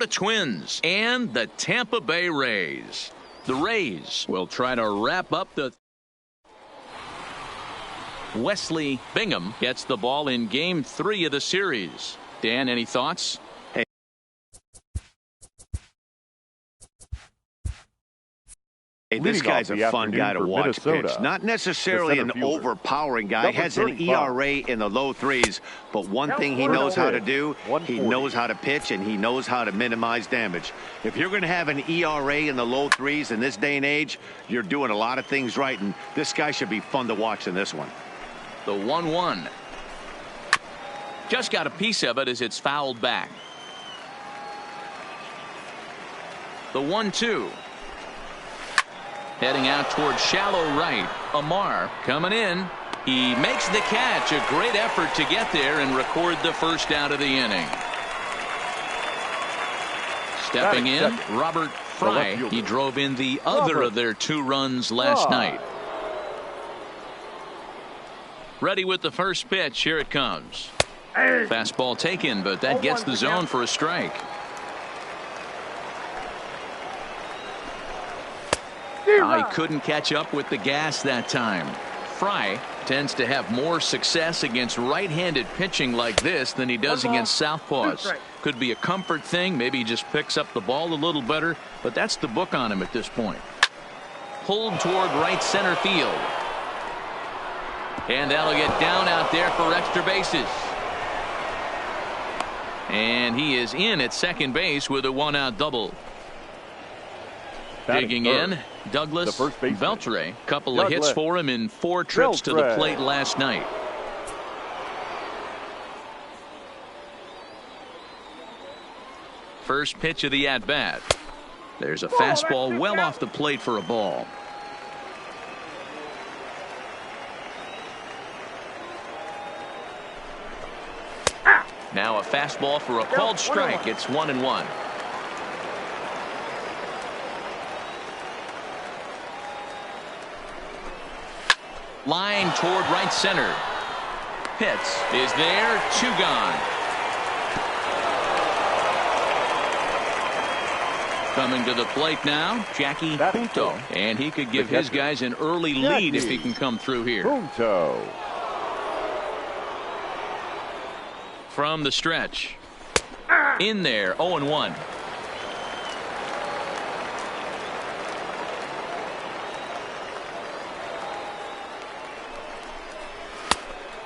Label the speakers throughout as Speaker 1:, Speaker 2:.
Speaker 1: The Twins and the Tampa Bay Rays. The Rays will try to wrap up the. Wesley Bingham gets the ball in Game 3 of the series. Dan, any thoughts?
Speaker 2: Hey, this guy's a fun guy to watch pitch. Not necessarily an overpowering guy. Has an ERA in the low threes. But one thing he knows how to do, he knows how to pitch, and he knows how to minimize damage. If you're going to have an ERA in the low threes in this day and age, you're doing a lot of things right. And this guy should be fun to watch in this one.
Speaker 1: The 1-1. Just got a piece of it as it's fouled back. The 1-2. Heading out towards shallow right. Amar coming in. He makes the catch. A great effort to get there and record the first out of the inning. Stepping in, Robert Fry. He drove in the other of their 2 runs last night. Ready with the first pitch. Here it comes. Fastball taken, but that gets the zone for a strike. He couldn't catch up with the gas that time. Fry tends to have more success against right-handed pitching like this than he does against southpaws. Could be a comfort thing. Maybe he just picks up the ball a little better, but that's the book on him at this point. Pulled toward right center field. And that'll get down out there for extra bases. And he is in at second base with a 1-out double. Digging in, Douglas Beltre. Couple of hits for him in 4 trips to the plate last night. First pitch of the at-bat. There's a fastball well off the plate for a ball. Now a fastball for a called strike. It's 1-1. Line toward right center. Pitts is there. 2 gone. Coming to the plate now, Jackie Punto. And he could give his guys an early lead if he can come through here.
Speaker 3: Punto.
Speaker 1: From the stretch. In there, 0-1.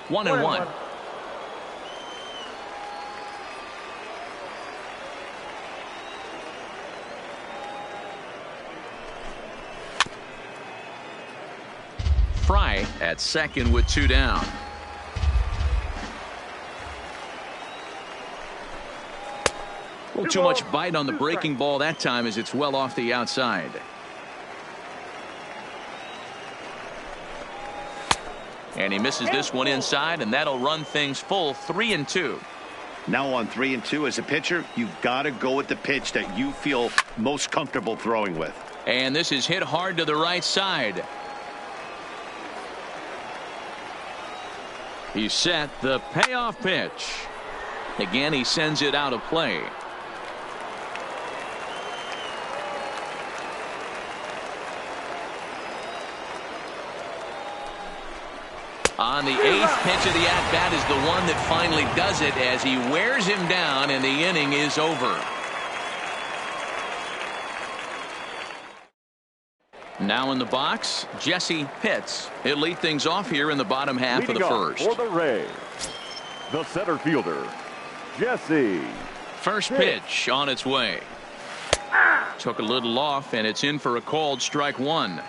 Speaker 1: One and one. Fry at second with 2 down. A little too much bite on the breaking ball that time as it's well off the outside. And he misses this one inside, and that'll run things full 3-2.
Speaker 2: Now on 3-2 as a pitcher, you've got to go with the pitch that you feel most comfortable throwing with.
Speaker 1: And this is hit hard to the right side. He's set the payoff pitch. Again, he sends it out of play. On the 8th pitch of the at-bat is the one that finally does it as he wears him down and the inning is over. Now in the box, Jesse Pitts. He'll lead things off here in the bottom half of the first.
Speaker 3: For the Rays, the center fielder, Jesse.
Speaker 1: First pitch on its way. Took a little off and it's in for a called strike 1.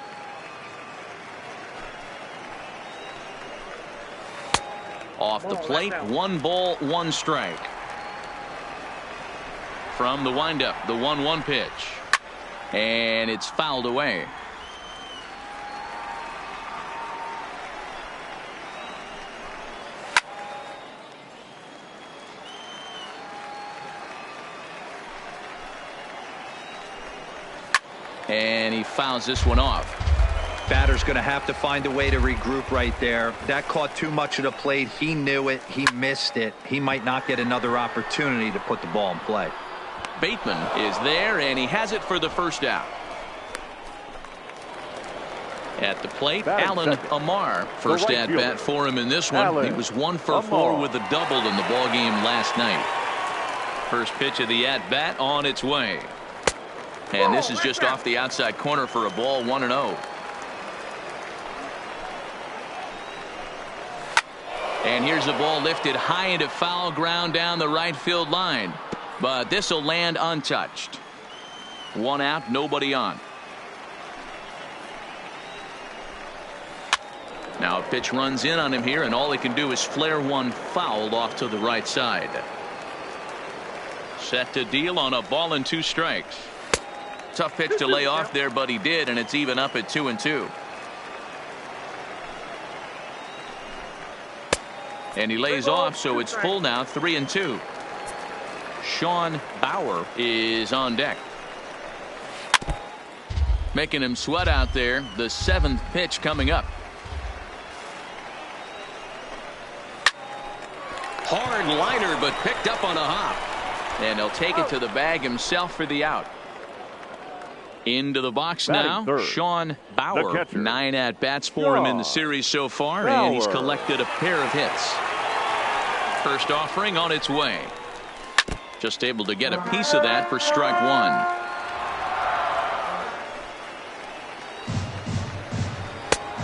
Speaker 1: Off the plate, 1 ball, 1 strike. From the windup, the 1-1 pitch. And it's fouled away. And he fouls this one off.
Speaker 4: Batter's going to have to find a way to regroup right there. That caught too much of the plate. He knew it. He missed it. He might not get another opportunity to put the ball in play.
Speaker 1: Bateman is there, and he has it for the first out. At the plate, Alan Amar. First at bat for him in this one. He was 1 for 4 with a double in the ballgame last night. First pitch of the at bat on its way. And this is just off the outside corner for a ball, 1-0. And here's the ball lifted high into foul ground down the right field line. But this will land untouched. 1 out, nobody on. Now a pitch runs in on him here, and all he can do is flare one foul off to the right side. Set to deal on a ball and 2 strikes. Tough pitch to lay off there, but he did, and it's even up at 2-2. And he lays off, so it's full now, 3-2. Sean Bauer is on deck. Making him sweat out there. The 7th pitch coming up. Hard liner, but picked up on a hop. And he'll take it to the bag himself for the out. Into the box now, Sean Bauer. 9 at-bats for him in the series so far, and he's collected a pair of hits. First offering on its way. Just able to get a piece of that for strike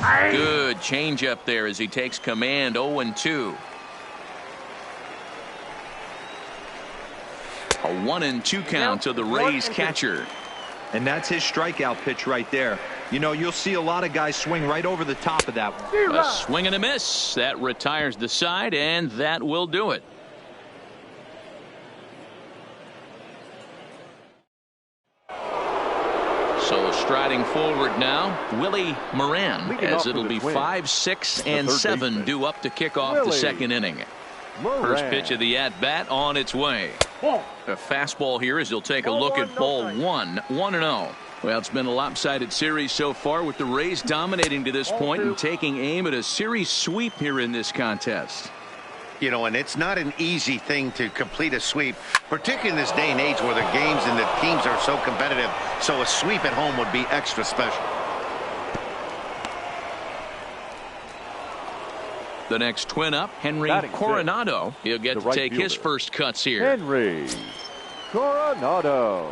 Speaker 1: 1. Good changeup there as he takes command. 0-2. A 1-2 count to the Rays catcher.
Speaker 4: And that's his strikeout pitch right there. You know, you'll see a lot of guys swing right over the top of that one.
Speaker 1: A swing and a miss. That retires the side, and that will do it. So striding forward now, Willie Moran, as it'll be 5, 6, and 7 due up to kick off the second inning. First pitch of the at-bat on its way. A fastball here as he'll take a look at ball 1, 1-0. Well, it's been a lopsided series so far, with the Rays dominating to this point and taking aim at a series sweep here in this contest.
Speaker 2: You know, and it's not an easy thing to complete a sweep, particularly in this day and age where the games and the teams are so competitive. So a sweep at home would be extra special.
Speaker 1: The next twin up, Henry Coronado. He'll get to take his first cuts here.
Speaker 3: Henry Coronado.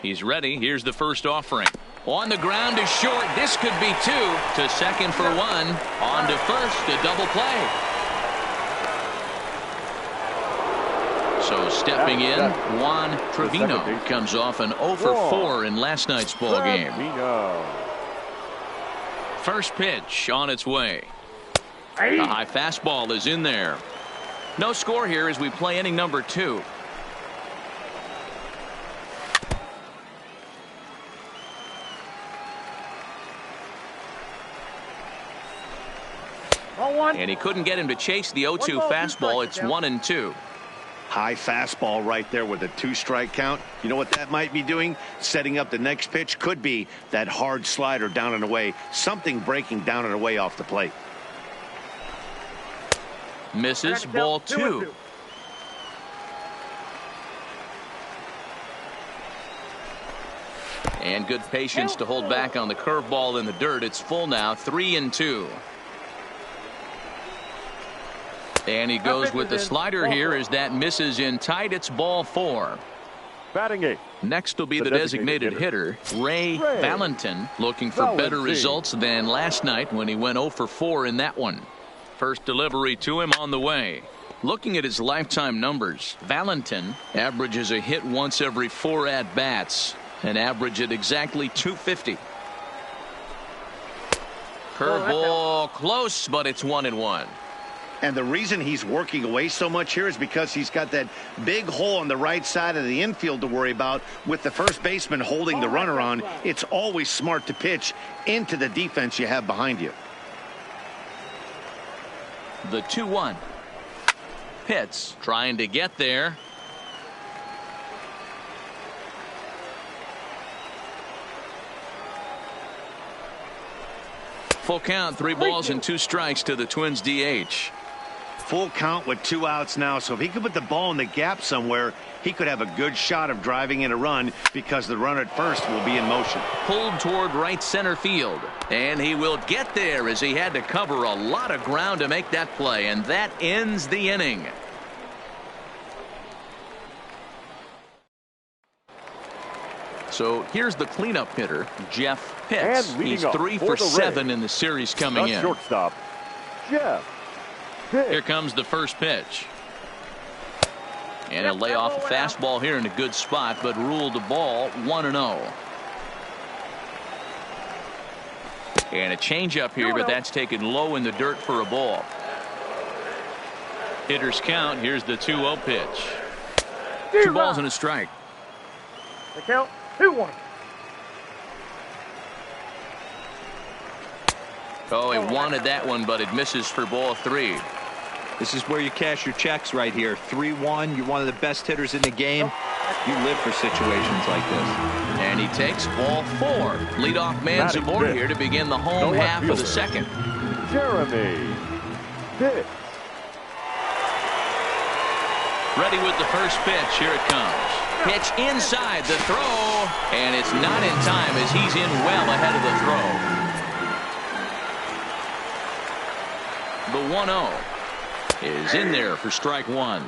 Speaker 1: He's ready. Here's the first offering. On the ground is short. This could be 2. To second for 1. On to first. A double play. So stepping in, Juan Trevino comes off an 0 for 4 in last night's ball game. First pitch on its way. A high fastball is in there. No score here as we play inning number 2. And he couldn't get him to chase the 0-2 fastball. It's 1-2.
Speaker 2: High fastball right there with a 2-strike count. You know what that might be doing? Setting up the next pitch. Could be that hard slider down and away. Something breaking down and away off the plate.
Speaker 1: Misses, ball 2. And good patience to hold back on the curveball in the dirt. It's full now, 3-2. And he goes with the slider here as that misses in tight. It's ball 4.
Speaker 3: Batting 8.
Speaker 1: Next will be the designated hitter, Ray Valentin, looking for better results than last night when he went 0 for 4 in that one. First delivery to him on the way. Looking at his lifetime numbers, Valentin averages a hit once every 4 at-bats, an average at exactly 250. Curveball close, but it's 1-1.
Speaker 2: And the reason he's working away so much here is because he's got that big hole on the right side of the infield to worry about with the first baseman holding the runner on. It's always smart to pitch into the defense you have behind you.
Speaker 1: The 2-1. Pitts trying to get there. Full count, 3 balls and 2 strikes to the Twins DH.
Speaker 2: full count with 2 outs now, so if he could put the ball in the gap somewhere, he could have a good shot of driving in a run because the runner at first will be in motion.
Speaker 1: Pulled toward right center field, and he will get there as he had to cover a lot of ground to make that play, and that ends the inning. So here's the cleanup hitter, Jeff Pitts. He's 3 for 7 in the series coming in.
Speaker 3: Shortstop, Jeff Pitts.
Speaker 1: Here comes the first pitch. And he'll lay off a fastball here in a good spot, but ruled the ball 1-0. And a changeup here, but that's taken low in the dirt for a ball. Hitters count. Here's the 2-0 pitch. 2 balls and a strike.
Speaker 5: The count 2-1.
Speaker 1: Oh, he wanted that one, but it misses for ball 3.
Speaker 4: This is where you cash your checks right here. 3-1. You're one of the best hitters in the game. You live for situations like this.
Speaker 1: And he takes ball 4. Leadoff man's aboard here to begin the home half of the second.
Speaker 3: Jeremy Pitts.
Speaker 1: Ready with the first pitch. Here it comes. Pitch inside the throw. And it's not in time as he's in well ahead of the throw. The 1-0 is in there for strike 1.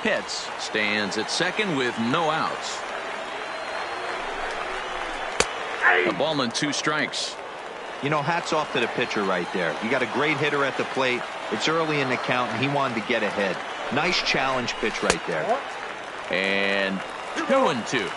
Speaker 1: Pitts stands at second with no outs. A ball and 2 strikes.
Speaker 4: You know, hats off to the pitcher right there. You got a great hitter at the plate. It's early in the count, and he wanted to get ahead. Nice challenge pitch right there.
Speaker 1: And 2-2.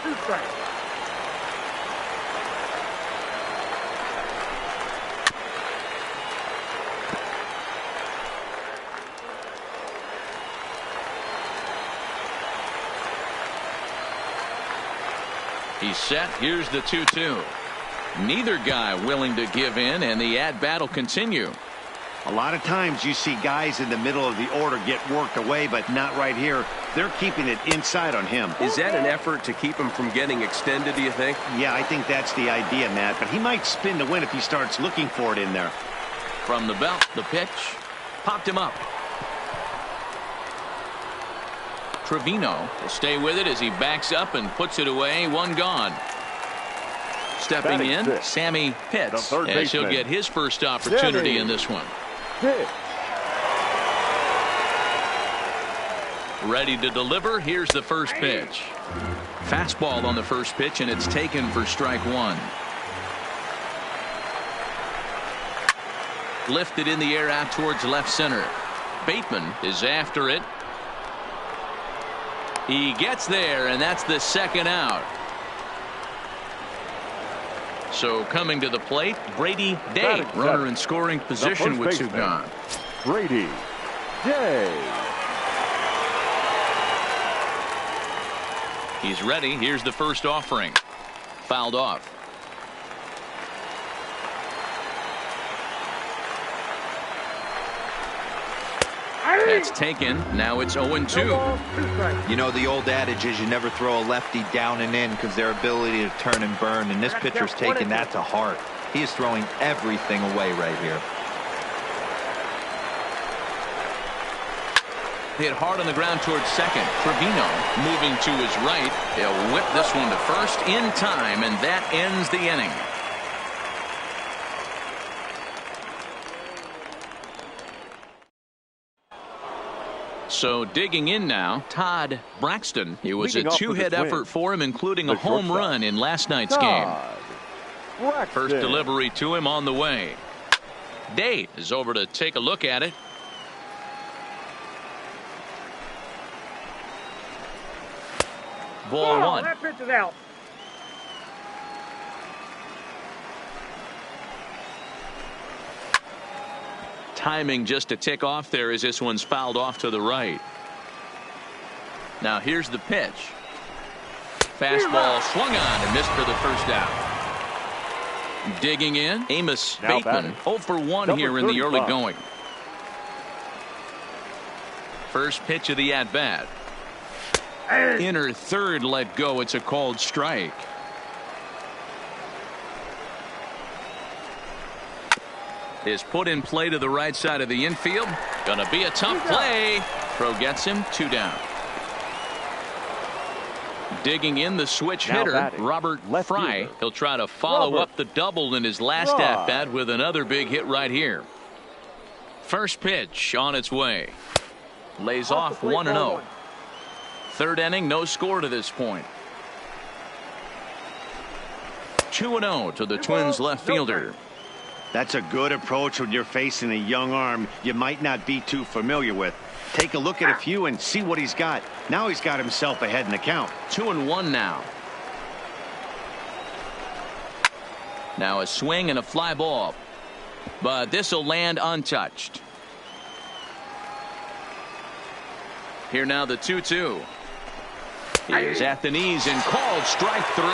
Speaker 1: He's set. Here's the 2-2. Neither guy willing to give in, and the at-bat will continue.
Speaker 2: A lot of times you see guys in the middle of the order get worked away, but not right here. They're keeping it inside on him.
Speaker 6: Is that an effort to keep him from getting extended, do you think?
Speaker 2: Yeah, I think that's the idea, Matt. But he might spin to win if he starts looking for it in there.
Speaker 1: From the belt, the pitch. Popped him up. Trevino will stay with it as he backs up and puts it away. 1 gone. Stepping in, Sammy Pitts, as he'll get his first opportunity in this one. Ready to deliver. Here's the first pitch. Fastball on the first pitch, and it's taken for strike 1. Lifted in the air out towards left center. Bateman is after it. He gets there, and that's the second out. So coming to the plate, Brady Day, runner in scoring position with 2 gone.
Speaker 3: Brady Day.
Speaker 1: He's ready. Here's the first offering. Fouled off. That's taken. Now it's 0-2.
Speaker 4: You know, the old adage is you never throw a lefty down and in because their ability to turn and burn, and this pitcher's taking that to heart. He is throwing everything away right here.
Speaker 1: Hit hard on the ground towards second. Trevino moving to his right. He'll whip this one to first in time, and that ends the inning. So digging in now, Todd Braxton. It was a 2-hit effort for him, including a home run in last night's game. First delivery to him on the way. Day is over to take a look at it. Ball 1.
Speaker 5: That pitch is out.
Speaker 1: Timing just a tick off there as this one's fouled off to the right. Now here's the pitch. Fastball swung on and missed for the first out. Digging in, Amos Bateman 0 for 1 here in the early going. First pitch of the at-bat. Inner third let go. It's a called strike. is put in play to the right side of the infield. Gonna be a tough play. Throw gets him, 2 down. Digging in the switch hitter, Robert Fry. He'll try to follow up the double in his last at-bat with another big hit right here. First pitch on its way. Lays off 1-0. Third inning, no score to this point. 2-0 to the Twins left fielder.
Speaker 2: That's a good approach when you're facing a young arm you might not be too familiar with. Take a look at a few and see what he's got. Now he's got himself ahead in the count.
Speaker 1: 2-1 now. Now a swing and a fly ball. But this will land untouched. Here now the 2-2. Here's at the knees and called strike 3.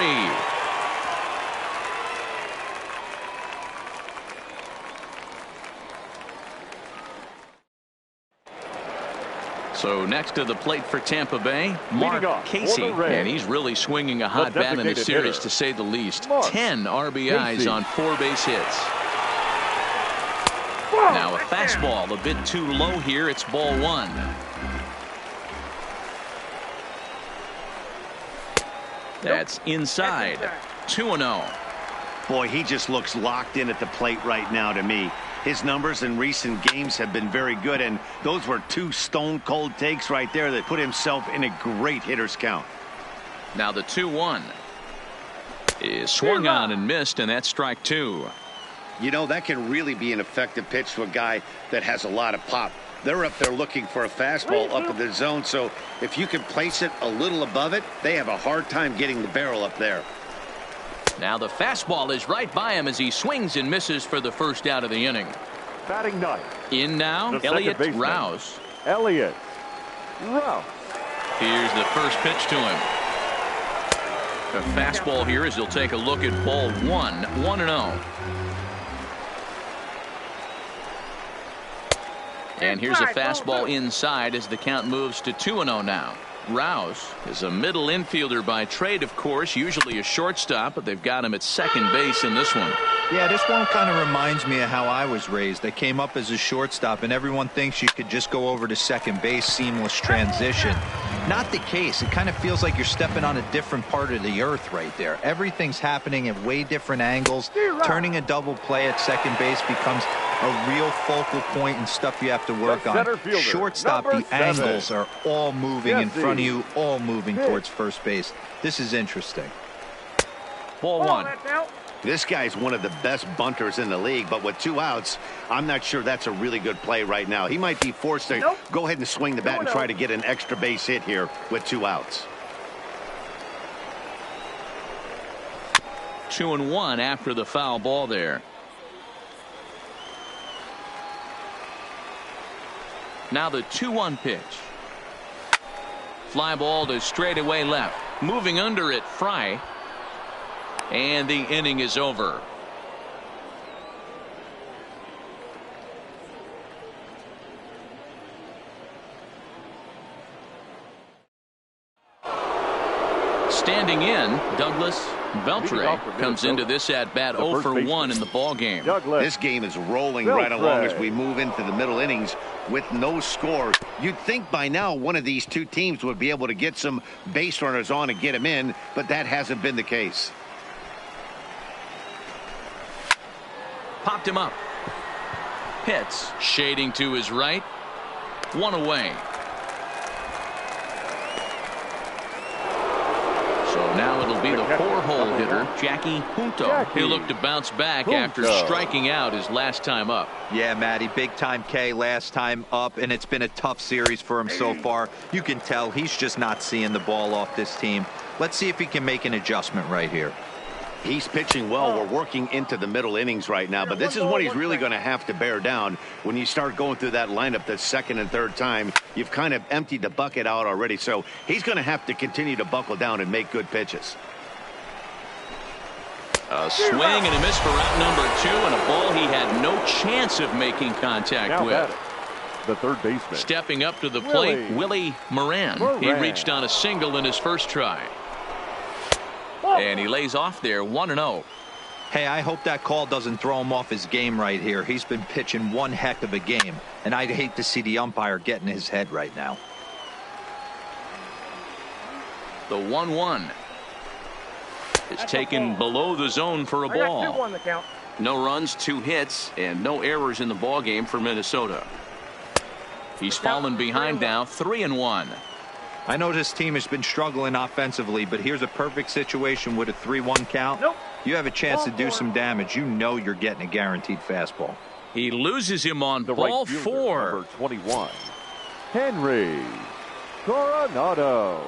Speaker 1: So next to the plate for Tampa Bay, Mark Casey, and he's really swinging a hot bat in the series to say the least. 10 RBIs on 4 base hits. Now a fastball a bit too low here. It's ball 1. That's inside. 2-0.
Speaker 2: Boy, he just looks locked in at the plate right now to me. His numbers in recent games have been very good, and those were 2 stone-cold takes right there that put himself in a great hitter's count.
Speaker 1: Now the 2-1 is swung on and missed, and that's strike 2.
Speaker 2: You know, that can really be an effective pitch to a guy that has a lot of pop. They're up there looking for a fastball up in the zone, so if you can place it a little above it, they have a hard time getting the barrel up there.
Speaker 1: Now the fastball is right by him as he swings and misses for the first out of the inning.
Speaker 3: Batting ninth.
Speaker 1: In now, Elliott Rouse.
Speaker 3: Elliott Rouse.
Speaker 1: Here's the first pitch to him. A fastball here as he'll take a look at ball 1, 1-0. And here's a fastball inside as the count moves to 2-0 now. Rouse is a middle infielder by trade, of course, usually a shortstop, but they've got him at second base in this one.
Speaker 4: Yeah, this one kind of reminds me of how I was raised. I came up as a shortstop, and everyone thinks you could just go over to second base, seamless transition. Not the case. It kind of feels like you're stepping on a different part of the earth right there. Everything's happening at way different angles. Turning a double play at second base becomes a real focal point and stuff you have to work on. Shortstop, the angles are all moving in front of you, all moving towards first base. This is interesting.
Speaker 1: Ball 1.
Speaker 2: This guy's one of the best bunters in the league, but with 2 outs, I'm not sure that's a really good play right now. He might be forced to go ahead and swing the bat and try to get an extra base hit here with 2 outs.
Speaker 1: 2-1 after the foul ball there. Now the 2-1 pitch. Fly ball to straightaway left. Moving under it, Fry. And the inning is over. Standing in, Douglas Beltre comes into this at-bat 0 for 1 in the ball game.
Speaker 2: This game is rolling right along as we move into the middle innings with no score. You'd think by now one of these 2 teams would be able to get some base runners on and get them in, but that hasn't been the case.
Speaker 1: Popped him up. Hits, shading to his right. 1 away. So now it'll be the 4-hole hitter, Jackie Junto. He'll look to bounce back after striking out his last time up.
Speaker 4: Yeah, Matty, big time K last time up, and it's been a tough series for him so far. You can tell he's just not seeing the ball off this team. Let's see if he can make an adjustment right here.
Speaker 2: He's pitching well. We're working into the middle innings right now, but this is what he's really going to have to bear down. When you start going through that lineup the second and third time, you've kind of emptied the bucket out already, so he's going to have to continue to buckle down and make good pitches.
Speaker 1: A swing and a miss for out number 2, and a ball he had no chance of making contact with.
Speaker 3: The third baseman.
Speaker 1: Stepping up to the plate, Willie Moran. He reached on a single in his first try. And he lays off there 1-0.
Speaker 4: Hey, I hope that call doesn't throw him off his game right here. He's been pitching one heck of a game, and I'd hate to see the umpire get in his head right now.
Speaker 1: The 1-1 is taken below the zone for a ball.
Speaker 5: 2-1 the count.
Speaker 6: No runs, 2 hits, and no errors in the ball game for Minnesota.
Speaker 1: He's fallen behind now, 3-1.
Speaker 4: I know this team has been struggling offensively, but here's a perfect situation with a 3-1 count.
Speaker 5: Nope.
Speaker 4: You have a chance to do some damage. You know you're getting a guaranteed fastball.
Speaker 1: He loses him on
Speaker 3: The
Speaker 1: ball
Speaker 3: right fielder,
Speaker 1: 4.
Speaker 3: number 21, Henry Coronado.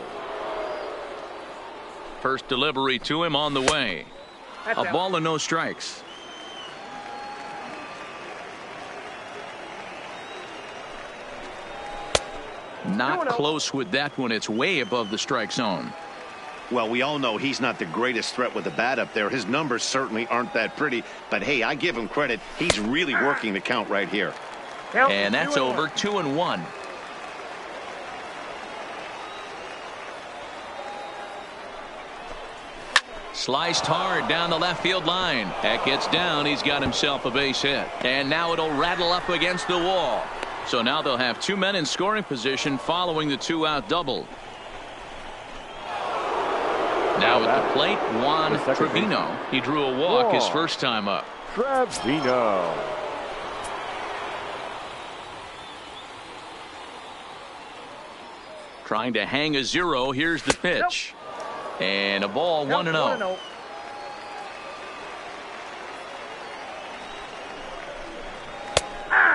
Speaker 1: First delivery to him on the way.
Speaker 5: That's
Speaker 1: A
Speaker 5: out.
Speaker 1: ball and no strikes. Not close with that one. It's way above the strike zone.
Speaker 2: Well, we all know he's not the greatest threat with the bat up there. His numbers certainly aren't that pretty. But, hey, I give him credit. He's really working the count right here.
Speaker 5: Count
Speaker 1: And that's
Speaker 5: 2-1.
Speaker 1: over, 2-1. Sliced hard down the left field line. That gets down. He's got himself a base hit. And now it'll rattle up against the wall. So now they'll have 2 men in scoring position following the 2-out double. Now at the plate, Juan Trevino. He drew a walk his first time up.
Speaker 3: Trevino.
Speaker 1: Trying to hang a 0. Here's the pitch. And a ball, 1-0.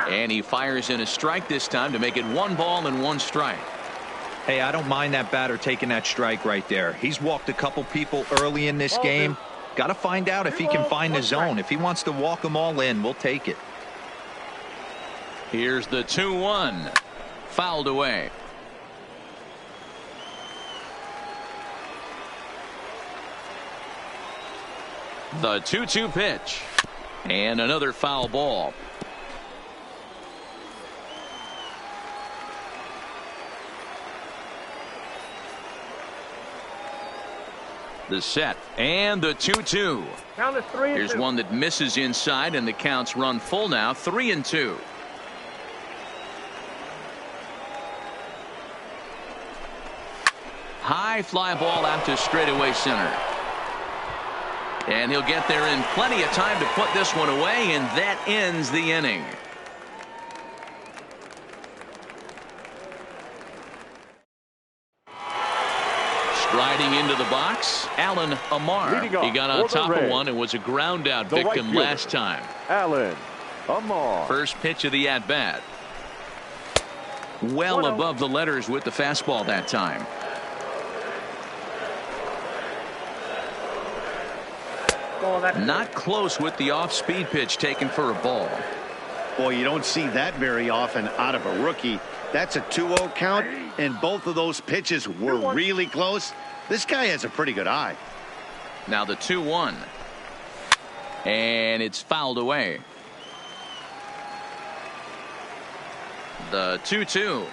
Speaker 1: And he fires in a strike this time to make it 1 ball and 1 strike.
Speaker 4: Hey, I don't mind that batter taking that strike right there. He's walked a couple people early in this game. Got to find out if he can find the zone. If he wants to walk them all in, we'll take it.
Speaker 1: Here's the 2-1. Fouled away. The 2-2 pitch. And another foul ball. The set and the 2-2.
Speaker 5: Count is 3-2.
Speaker 1: Here's one that misses inside, and the counts run full now, 3-2. High fly ball out to straightaway center. And he'll get there in plenty of time to put this one away, and that ends the inning. Striding into the box, Alan Amar. He got on top of one and was a ground out victim last time.
Speaker 3: Alan Amar.
Speaker 1: First pitch of the at bat. Well above the letters with the fastball that time. Not close with the off-speed pitch taken for a ball.
Speaker 2: Boy, you don't see that very often out of a rookie. That's a 2-0 count, and both of those pitches were really close. This guy has a pretty good eye.
Speaker 1: Now the 2-1. And it's fouled away. The 2-2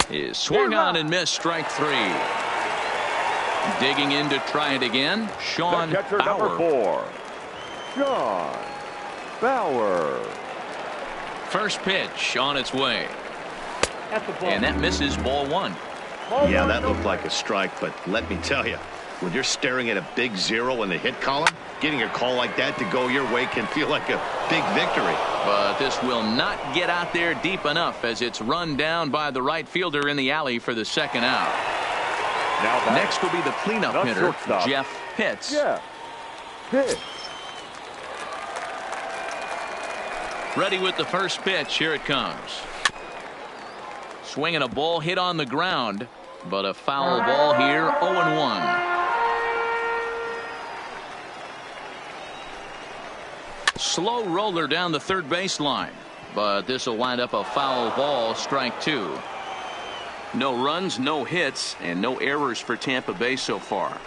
Speaker 1: is swung on and missed, strike 3. Digging in to try it again, Sean
Speaker 3: Catcher
Speaker 1: Bauer.
Speaker 3: number 4, Sean Bauer.
Speaker 1: First pitch on its way. And that misses, ball 1.
Speaker 2: Yeah, that looked like a strike, but let me tell you, when you're staring at a big 0 in the hit column, getting a call like that to go your way can feel like a big victory.
Speaker 1: But this will not get out there deep enough as it's run down by the right fielder in the alley for the second out.
Speaker 3: Now
Speaker 1: next will be the cleanup hitter,
Speaker 3: shortstop,
Speaker 1: Jeff Pitts.
Speaker 3: Jeff Pitts.
Speaker 1: Ready with the first pitch. Here it comes. Swinging a ball hit on the ground, but a foul ball here, 0-1. Slow roller down the third baseline, but this will wind up a foul ball, strike 2. No runs, no hits, and no errors for Tampa Bay so far.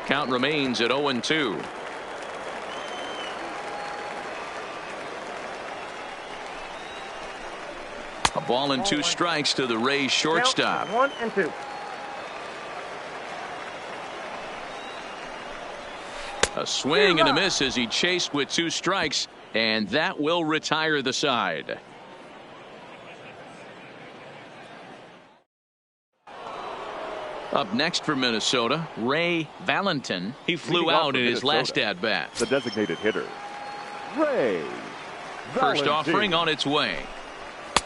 Speaker 1: Count remains at 0-2. A ball and 2 strikes to the Rays shortstop.
Speaker 5: 1-2.
Speaker 1: A swing and a miss as he chased with 2 strikes, and that will retire the side. Up next for Minnesota, Ray Valentin. He flew out in his last at-bat.
Speaker 3: The designated hitter, Ray
Speaker 1: First
Speaker 3: Valentin.
Speaker 1: offering on its way.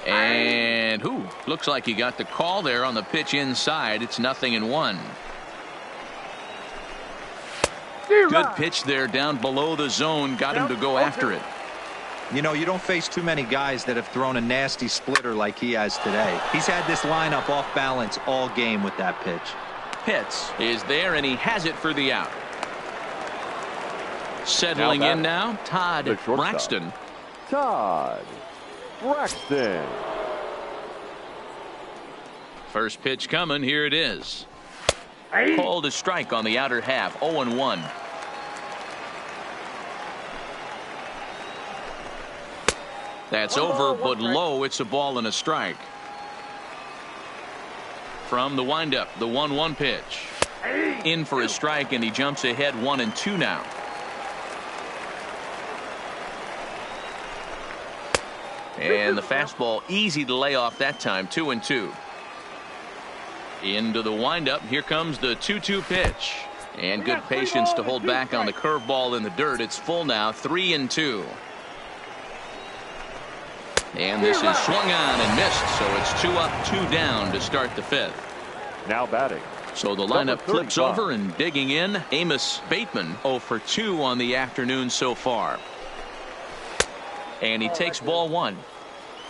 Speaker 1: And looks like he got the call there on the pitch inside. It's 0-1. Good pitch there down below the zone. Got him to go after it.
Speaker 4: You know, you don't face too many guys that have thrown a nasty splitter like he has today. He's had this lineup off balance all game with that pitch.
Speaker 1: Pitts is there, and he has it for the out. Settling in now, Todd Braxton.
Speaker 3: Todd Braxton.
Speaker 1: First pitch coming. Here it is. Called a strike on the outer half. 0-1. That's over, but low. It's a ball and a strike. From the windup, the 1-1 pitch. In for a strike, and he jumps ahead 1-2 now. And the fastball easy to lay off that time. 2-2. Into the windup. Here comes the 2-2 pitch. And good patience to hold back on the curveball in the dirt. It's full now. 3-2. And this is swung on and missed, so it's 2 up, 2 down to start the 5th.
Speaker 3: Now batting.
Speaker 1: So the lineup flips over, and digging in, Amos Bateman 0 for 2 on the afternoon so far. And he takes ball 1.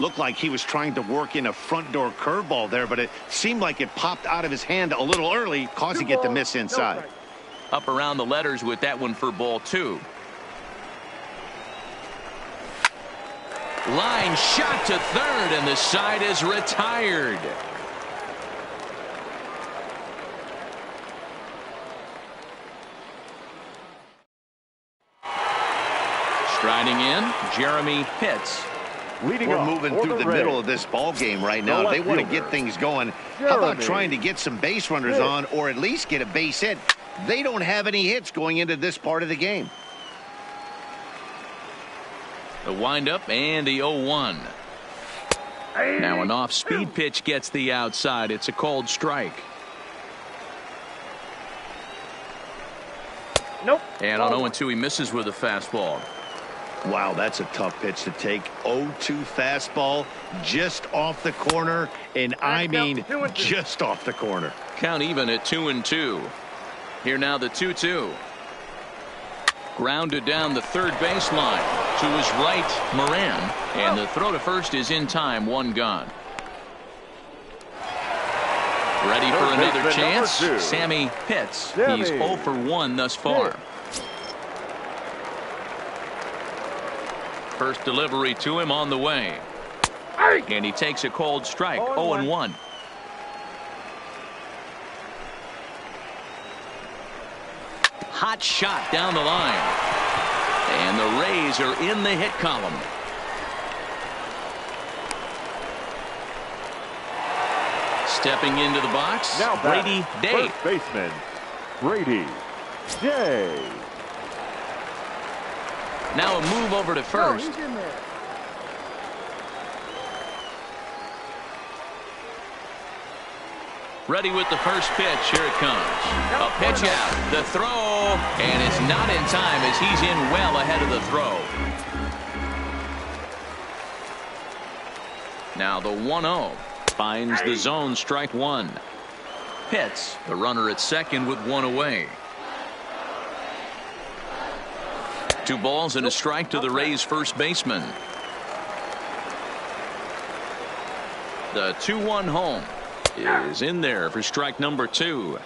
Speaker 2: Looked like he was trying to work in a front door curveball there, but it seemed like it popped out of his hand a little early, causing it to miss inside.
Speaker 1: Up around the letters with that one for ball 2. Line shot to third, and the side is retired. Striding in, Jeremy Pitts.
Speaker 2: We're moving through the middle of this ball game right now. They want to get things going. How about trying to get some base runners on, or at least get a base hit? They don't have any hits going into this part of the game.
Speaker 1: The windup and the 0-1. Now an off-speed pitch gets the outside. It's a called strike.
Speaker 5: Nope.
Speaker 1: And on 0-2, he misses with a fastball.
Speaker 2: Wow, that's a tough pitch to take. 0-2 fastball just off the corner, and I mean just off the corner.
Speaker 1: Count even at 2-2. Here now the 2-2. Grounded down the third baseline. To his right, Moran. And the throw to first is in time. 1 gone. Ready for another chance. Sammy Pitts. He's 0 for 1 thus far. First delivery to him on the way. And he takes a cold strike. 0-1. Hot shot down the line. And the Rays are in the hit column. Stepping into the box,
Speaker 3: now
Speaker 1: Brady Day.
Speaker 3: First baseman, Brady Day.
Speaker 1: Now a move over to first. Ready with the first pitch. Here it comes. A pitch out. The throw. And it's not in time as he's in well ahead of the throw. Now the 1-0. Finds the zone. Strike 1. Pitts, the runner at second with 1 away. 2 balls and a strike to the Rays first baseman. The 2-1 home is in there for strike number 2.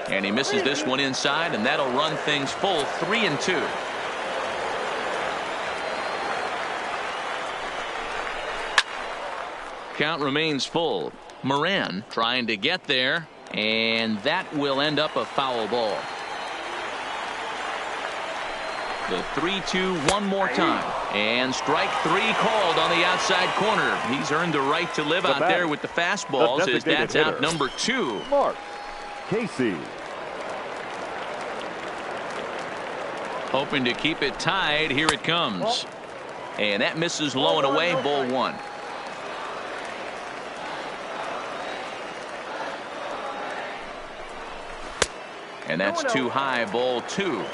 Speaker 1: And he misses this one inside, and that'll run things full. 3-2. Count remains full. Moran trying to get there, and that will end up a foul ball. The 3-2 one more time. And strike 3 called on the outside corner. He's earned the right to live out there with the fastballs as that's out number 2.
Speaker 3: Mark Casey.
Speaker 1: Hoping to keep it tied. Here it comes. And that misses low and away. Ball 1. And that's too high. Ball 2.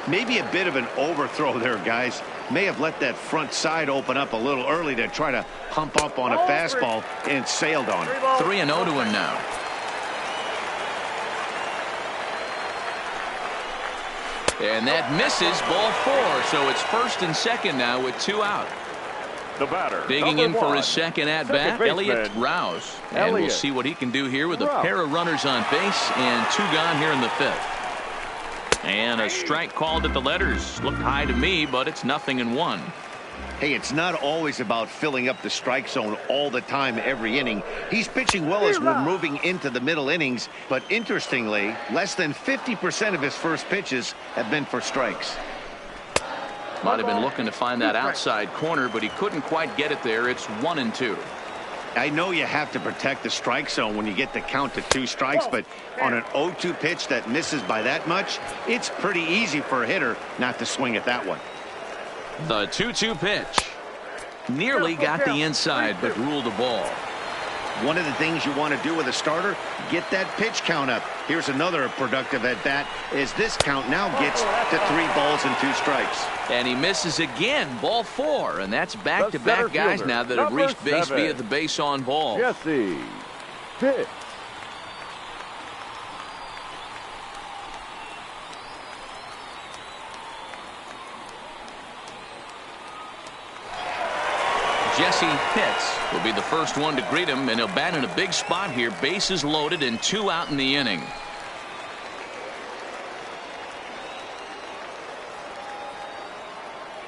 Speaker 2: Maybe a bit of an overthrow there, guys. May have let that front side open up a little early to try to pump up on a fastball and sailed on it.
Speaker 1: 3-0 to him now. And that misses. Ball 4. So it's first and second now with 2 out.
Speaker 3: The batter,
Speaker 1: digging in for his second at bat, Elliott Rouse. And we'll see what he can do here with a pair of runners on base and 2 gone here in the 5th. And a strike called at the letters. Looked high to me, but it's 0-1.
Speaker 2: Hey, it's not always about filling up the strike zone all the time every inning. He's pitching well as we're moving into the middle innings, but interestingly, less than 50% of his first pitches have been for strikes.
Speaker 1: Might have been looking to find that outside corner, but he couldn't quite get it there. It's 1-2.
Speaker 2: I know you have to protect the strike zone when you get the count to 2 strikes, but on an 0-2 pitch that misses by that much, it's pretty easy for a hitter not to swing at that one.
Speaker 1: The 2-2 pitch. Nearly got the inside, but ruled the ball.
Speaker 2: One of the things you want to do with a starter, get that pitch count up. Here's another productive at bat as this count now gets to 3 balls and 2 strikes.
Speaker 1: And he misses again. Ball 4. And that's back-to-back guys now that have reached base via the base on ball.
Speaker 3: Jesse Pitts.
Speaker 1: Jesse Pitts will be the first one to greet him, and he'll bat in a big spot here. Bases loaded and 2 out in the inning.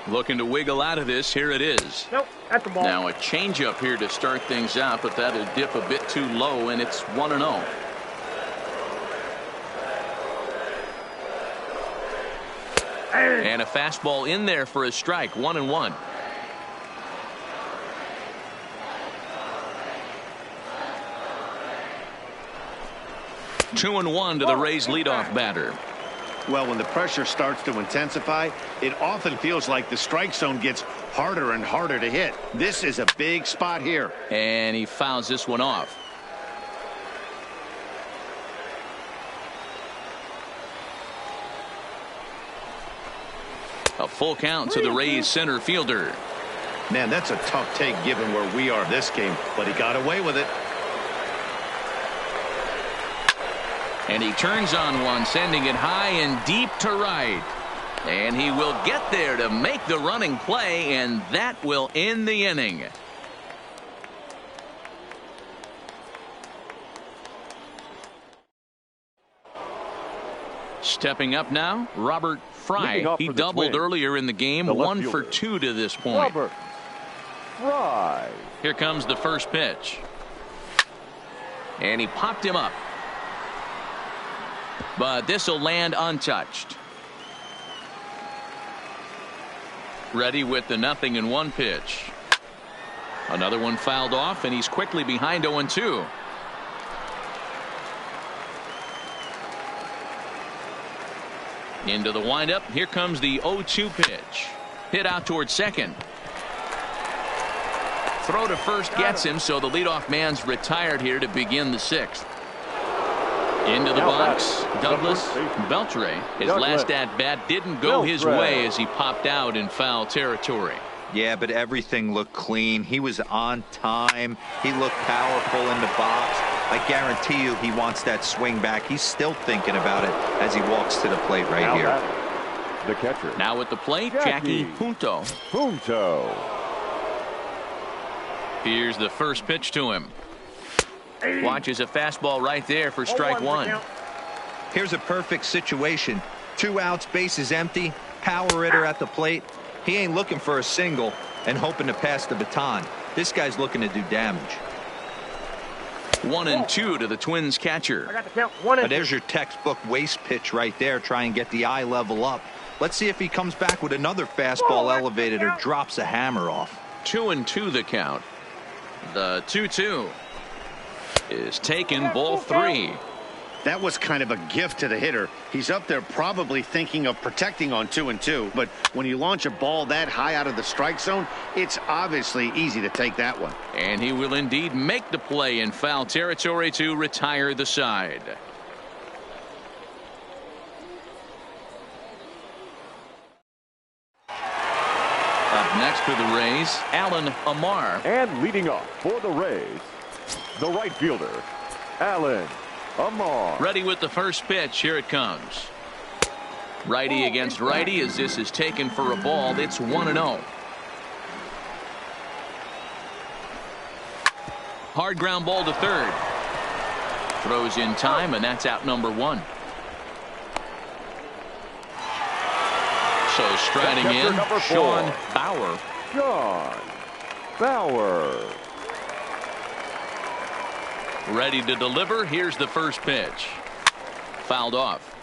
Speaker 1: Looking to wiggle out of this. Here it is.
Speaker 5: Nope, that's the ball.
Speaker 1: Now a changeup here to start things out, but that'll dip a bit too low, and it's 1-0. And a fastball in there for a strike. 1-1. Two and 1 to the Rays leadoff batter.
Speaker 2: Well, when the pressure starts to intensify, it often feels like the strike zone gets harder and harder to hit. This is a big spot here.
Speaker 1: And he fouls this one off. A full count to the Rays center fielder.
Speaker 2: Man, that's a tough take given where we are this game, but he got away with it.
Speaker 1: And he turns on one, sending it high and deep to right. And he will get there to make the running play, and that will end the inning. Stepping up now, Robert Fry. He doubled earlier in the game, 1 for 2 to this point.
Speaker 3: Robert Fry.
Speaker 1: Here comes the first pitch. And he popped him up. But this will land untouched. Ready with the 0-1 pitch. Another one fouled off, and he's quickly behind 0-2. Into the windup. Here comes the 0-2 pitch. Hit out towards second. Throw to first gets him, so the leadoff man's retired here to begin the 6th. Into the box, Douglas Beltre. His last at-bat didn't go his way as he popped out in foul territory.
Speaker 4: Yeah, but everything looked clean. He was on time. He looked powerful in the box. I guarantee you he wants that swing back. He's still thinking about it as he walks to the plate right here.
Speaker 3: The catcher.
Speaker 1: Now at the plate, Jackie Punto. Here's the first pitch to him. Watches a fastball right there for strike 1.
Speaker 4: Here's a perfect situation. 2 outs, bases empty, power hitter at the plate. He ain't looking for a single and hoping to pass the baton. This guy's looking to do damage.
Speaker 1: 1-2 to the Twins catcher.
Speaker 5: I got the count. 1-2.
Speaker 4: But there's your textbook waste pitch right there. Try and get the eye level up. Let's see if he comes back with another fastball elevated or drops a hammer off.
Speaker 1: 2-2 the count. The 2-2 is taken, ball 3.
Speaker 2: That was kind of a gift to the hitter. He's up there probably thinking of protecting on 2-2, but when you launch a ball that high out of the strike zone, it's obviously easy to take that one.
Speaker 1: And he will indeed make the play in foul territory to retire the side. Up next for the Rays, Allen Amar.
Speaker 3: And leading off for the Rays, the right fielder, Allen Amar.
Speaker 1: Ready with the first pitch. Here it comes. Righty against righty as this is taken for a ball. It's 1-0. Hard ground ball to third. Throws in time, and that's out number 1. So striding in, Sean Bauer.
Speaker 3: Sean Bauer.
Speaker 1: Ready to deliver. Here's the first pitch. Fouled off.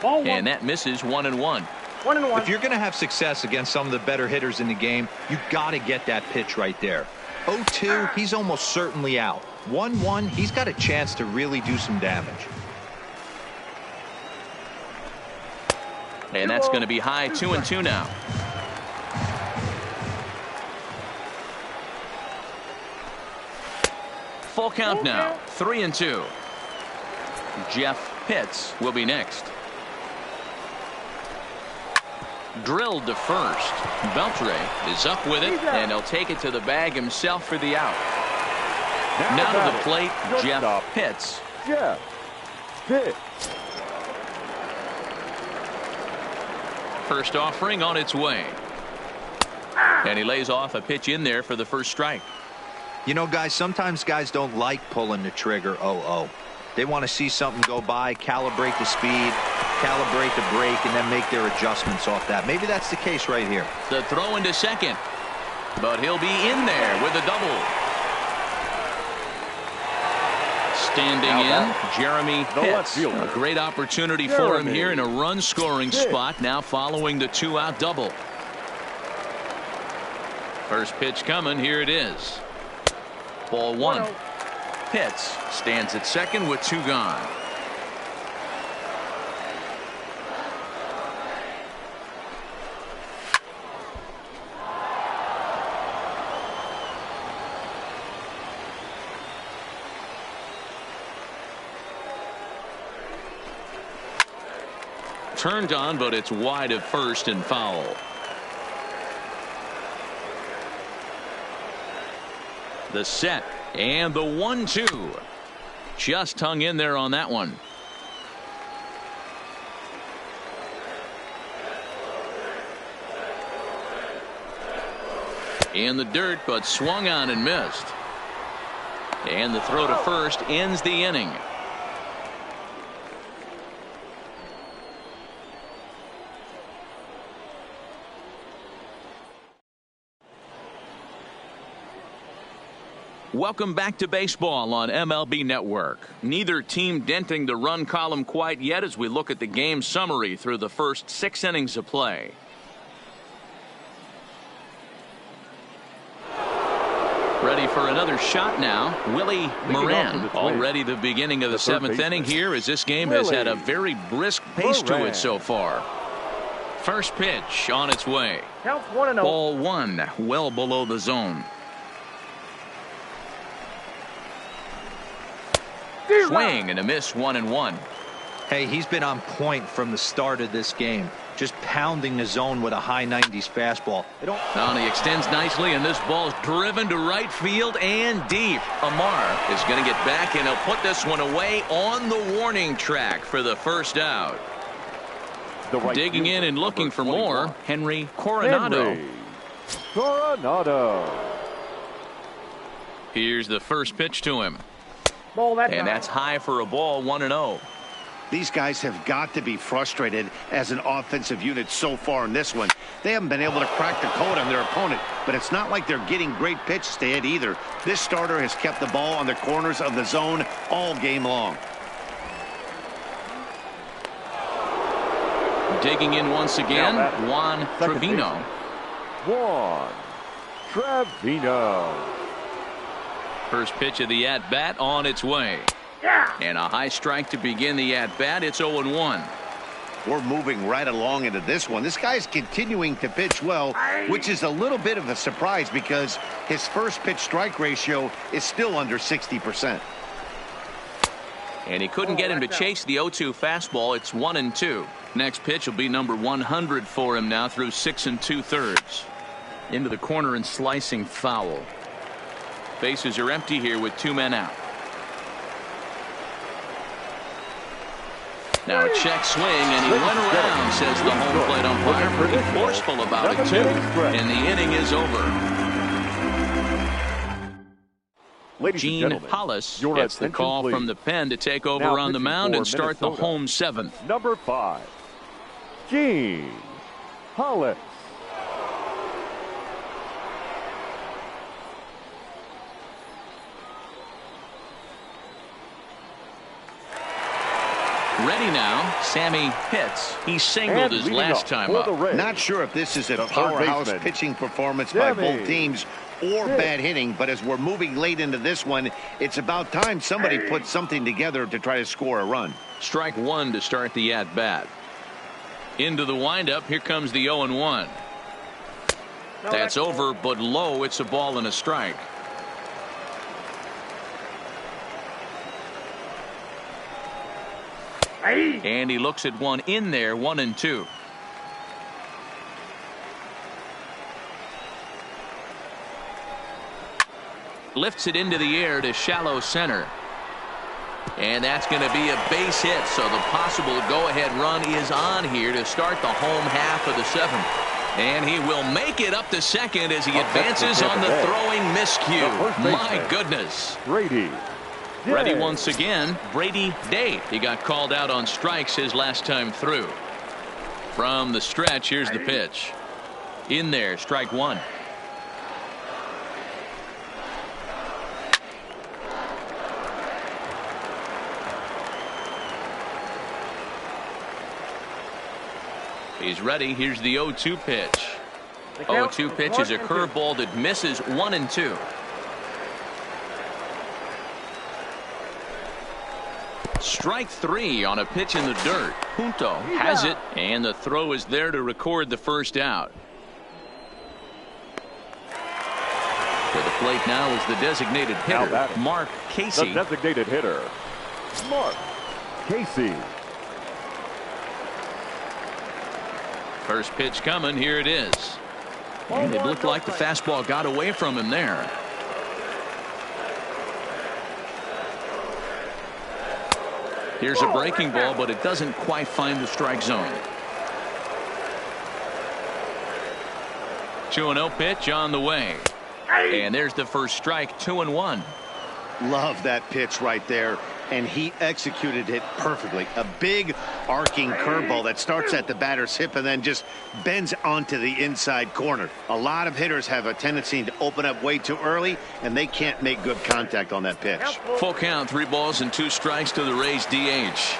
Speaker 1: And that misses 1-1.
Speaker 5: 1-1.
Speaker 4: If you're going to have success against some of the better hitters in the game, you got to get that pitch right there. 0-2, he's almost certainly out. 1-1, he's got a chance to really do some damage.
Speaker 1: And that's going to be high. 2-2 now. Full count now. 3-2. Jeff Pitts will be next. Drilled to first. Beltre is up with it, and he'll take it to the bag himself for the out. Now to the plate, Jeff Pitts.
Speaker 3: Jeff Pitts.
Speaker 1: First offering on its way. And he lays off a pitch in there for the first strike.
Speaker 4: You know, guys, sometimes guys don't like pulling the trigger 0-0. They want to see something go by, calibrate the speed, calibrate the break, and then make their adjustments off that. Maybe that's the case right here.
Speaker 1: The throw into second. But he'll be in there with a double. Standing in, Jeremy Pitts. A great opportunity for him here in a run-scoring spot now following the 2-out double. First pitch coming. Here it is. Ball 1. Pitts stands at second with 2 gone. Turned on, but it's wide of first and foul. The set and the 1-2. Just hung in there on that one. In the dirt, but swung on and missed. And the throw to first ends the inning. Welcome back to baseball on MLB Network. Neither team denting the run column quite yet as we look at the game summary through the first 6 innings of play. Ready for another shot now. Willie Moran. Already the beginning of the 7th inning here as this game has had a very brisk pace to it so far. First pitch on its way.
Speaker 5: Counts 1-0.
Speaker 1: Ball 1, well below the zone. Swing and a miss, 1-1.
Speaker 4: Hey, he's been on point from the start of this game. Just pounding the zone with a high 90s fastball.
Speaker 1: Now he extends nicely, and this ball's driven to right field and deep. Amar is going to get back, and he'll put this one away on the warning track for the first out. Digging in and looking for more, Henry Coronado. Here's the first pitch to him. And that's high for a ball, 1-0.
Speaker 2: These guys have got to be frustrated as an offensive unit so far in this one. They haven't been able to crack the code on their opponent, but it's not like they're getting great pitches to hit either. This starter has kept the ball on the corners of the zone all game long.
Speaker 1: Digging in once again, Juan Trevino.
Speaker 3: Juan Trevino.
Speaker 1: First pitch of the at-bat on its way. And a high strike to begin the at-bat. It's 0-1.
Speaker 2: We're moving right along into this one. This guy's continuing to pitch well, which is a little bit of a surprise because his first pitch strike ratio is still under 60%.
Speaker 1: And he couldn't get him to chase the 0-2 fastball. It's 1-2. Next pitch will be number 100 for him now through 6 2/3. Into the corner and slicing foul. Bases are empty here with 2 men out. Now a check swing, and he went around, says the home plate umpire. Pretty forceful about it, too. And the inning is over. Gene Hollis gets the call from the pen to take over on the mound and start the home 7th.
Speaker 3: Number 5, Gene Hollis.
Speaker 1: Ready now, Sammy Pitts. He singled his last time up.
Speaker 2: Not sure if this is a powerhouse pitching performance by both teams or bad hitting, but as we're moving late into this one, it's about time somebody puts something together to try to score a run.
Speaker 1: Strike 1 to start the at-bat. Into the windup, here comes the 0-1. That's over, but low. It's a ball and a strike. And he looks at one in there, 1-2. Lifts it into the air to shallow center. And that's going to be a base hit, so the possible go-ahead run is on here to start the home half of the 7th. And he will make it up to second as he advances on the throwing miscue. My goodness.
Speaker 3: Brady.
Speaker 1: Ready once again, Brady Day. He got called out on strikes his last time through. From the stretch, here's the pitch. In there, strike 1. He's ready. Here's the 0-2 pitch. 0-2 pitch is a curveball that misses, 1-2. Strike 3 on a pitch in the dirt. Punto has it, and the throw is there to record the first out. To the plate now is the designated hitter, Mark Casey.
Speaker 3: The designated hitter, Mark Casey.
Speaker 1: First pitch coming. Here it is. And it looked like the fastball got away from him there. Here's a breaking ball, but it doesn't quite find the strike zone. 2-0 pitch on the way. And there's the first strike, 2-1.
Speaker 2: Love that pitch right there, and he executed it perfectly. A big arcing curveball that starts at the batter's hip and then just bends onto the inside corner. A lot of hitters have a tendency to open up way too early, and they can't make good contact on that pitch.
Speaker 1: Full count, 3 balls and 2 strikes to the Rays DH.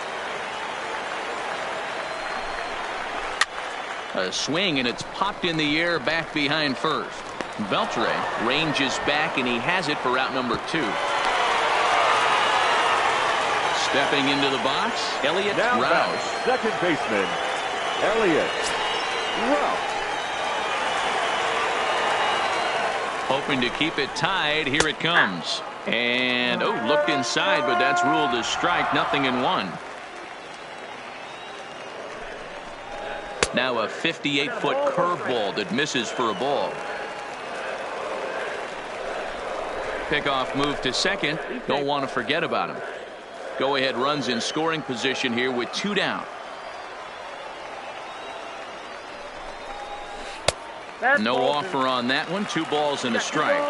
Speaker 1: A swing, and it's popped in the air back behind first. Beltre ranges back, and he has it for out number 2. Stepping into the box, Elliott Rouse.
Speaker 3: Second baseman, Elliott Rouse.
Speaker 1: Hoping to keep it tied. Here it comes. And, looked inside, but that's ruled a strike. 0-1. Now a 58-foot curveball that misses for a ball. Pickoff move to second. Don't want to forget about him. Go-ahead runs in scoring position here with 2 down. No offer on that one. 2 balls and a strike.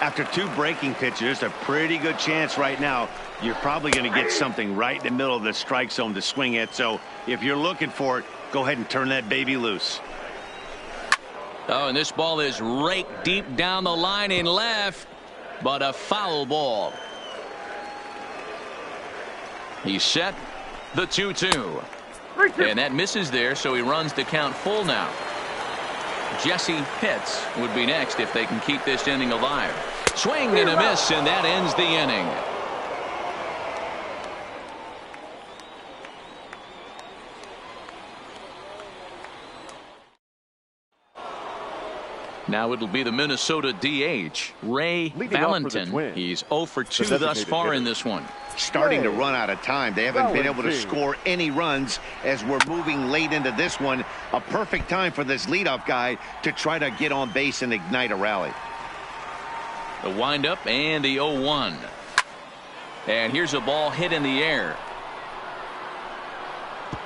Speaker 2: After 2 breaking pitches, a pretty good chance right now. You're probably going to get something right in the middle of the strike zone to swing at. So if you're looking for it, go ahead and turn that baby loose.
Speaker 1: Oh, and this ball is raked deep down the line in left, but a foul ball. He's set the 2-2. And that misses there, so he runs the count full now. Jesse Pitts would be next if they can keep this inning alive. Swing and a miss, and that ends the inning. Now it'll be the Minnesota DH, Ray Valentin. He's 0 for 2 thus far in this one.
Speaker 2: Starting to run out of time. They haven't been able to score any runs as we're moving late into this one. A perfect time for this leadoff guy to try to get on base and ignite a rally.
Speaker 1: The windup and the 0-1. And here's a ball hit in the air.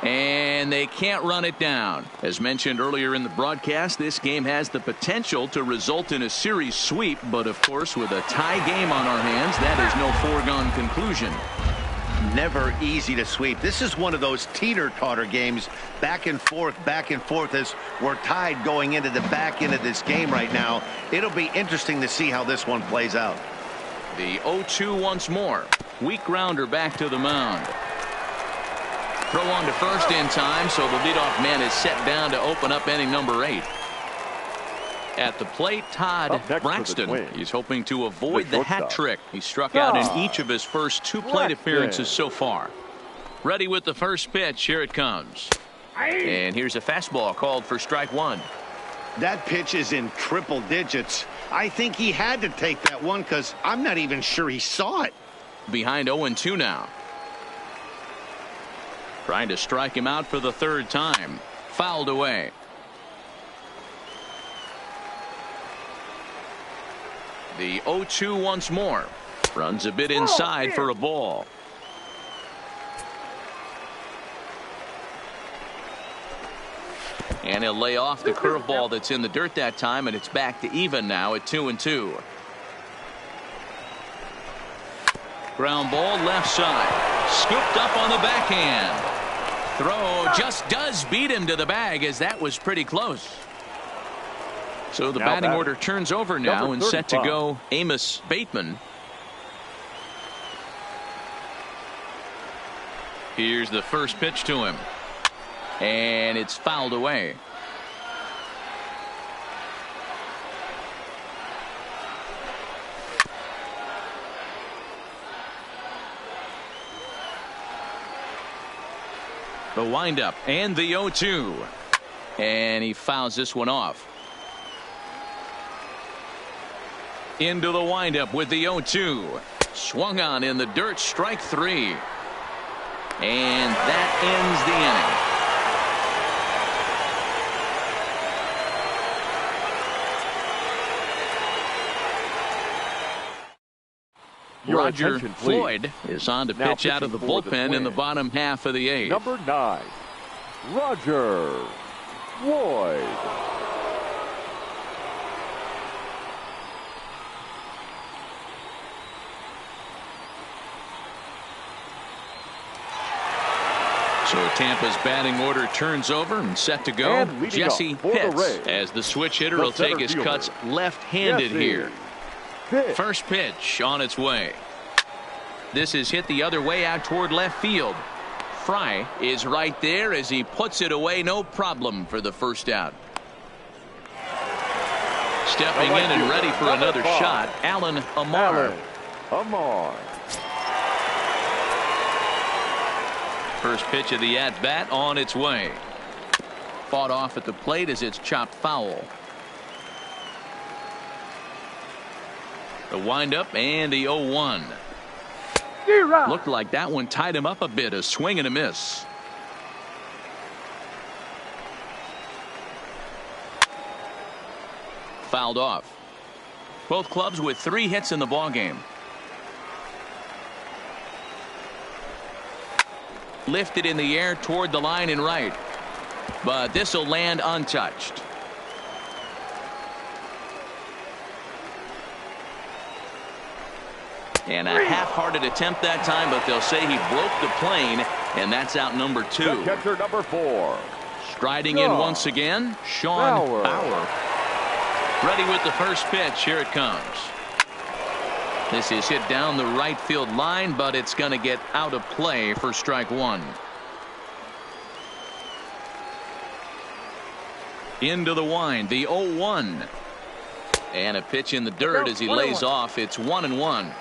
Speaker 1: And they can't run it down. As mentioned earlier in the broadcast, this game has the potential to result in a series sweep, but of course with a tie game on our hands, that is no foregone conclusion.
Speaker 2: Never easy to sweep. This is one of those teeter-totter games, back and forth as we're tied going into the back end of this game right now. It'll be interesting to see how this one plays out.
Speaker 1: The 0-2 once more. Weak grounder back to the mound. Throw on to first in time, so the leadoff man is set down to open up inning number 8. At the plate, Todd Braxton. He's hoping to avoid the hat trick. He struck out in each of his first 2 plate appearances so far. Ready with the first pitch. Here it comes. And here's a fastball called for strike 1.
Speaker 2: That pitch is in triple digits. I think he had to take that one because I'm not even sure he saw it.
Speaker 1: Behind 0-2 now. Trying to strike him out for the 3rd time. Fouled away. The 0-2 once more. Runs a bit inside for a ball. And he'll lay off the curveball that's in the dirt that time, and it's back to even now at 2-2. Ground ball left side. Scooped up on the backhand. Throw just does beat him to the bag, as that was pretty close. So the batting order turns over now and set to go Amos Bateman. Here's the first pitch to him. And it's fouled away. The windup and the 0-2. And he fouls this one off. Into the windup with the 0-2. Swung on in the dirt, strike 3. And that ends the inning. Roger Floyd is on to pitch out of the bullpen in the bottom half of the 8th.
Speaker 3: Number 9, Roger Floyd.
Speaker 1: So Tampa's batting order turns over and set to go. Jesse Pitts, as the switch hitter, will take his cuts left-handed here. First pitch on its way. This is hit the other way out toward left field. Fry is right there as he puts it away, no problem for the first out. Stepping in and ready for another shot, Allen Amar. First pitch of the at-bat on its way. Fought off at the plate as it's chopped foul. The windup and the 0-1. Looked like that one tied him up a bit. A swing and a miss. Fouled off. Both clubs with 3 hits in the ballgame. Lifted in the air toward the line and right. But this will land untouched. And a half-hearted attempt that time, but they'll say he broke the plane, and that's out number 2.
Speaker 3: Catcher number 4.
Speaker 1: Striding in once again, Sean Bauer. Ready with the first pitch. Here it comes. This is hit down the right field line, but it's going to get out of play for strike one. Into the wind, the 0-1. And a pitch in the dirt as he lays off. It's 1-1.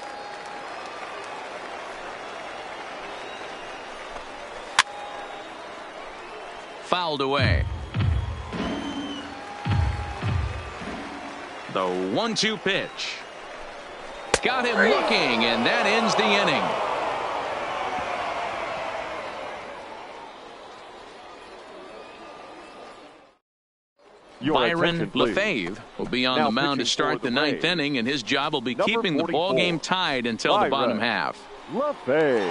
Speaker 1: Fouled away. The 1-2 pitch. Got him looking, and that ends the inning. Byron Lefebvre will be on the mound to start the 9th inning, and his job will be keeping the ball game tied until the bottom half.
Speaker 3: Lefebvre.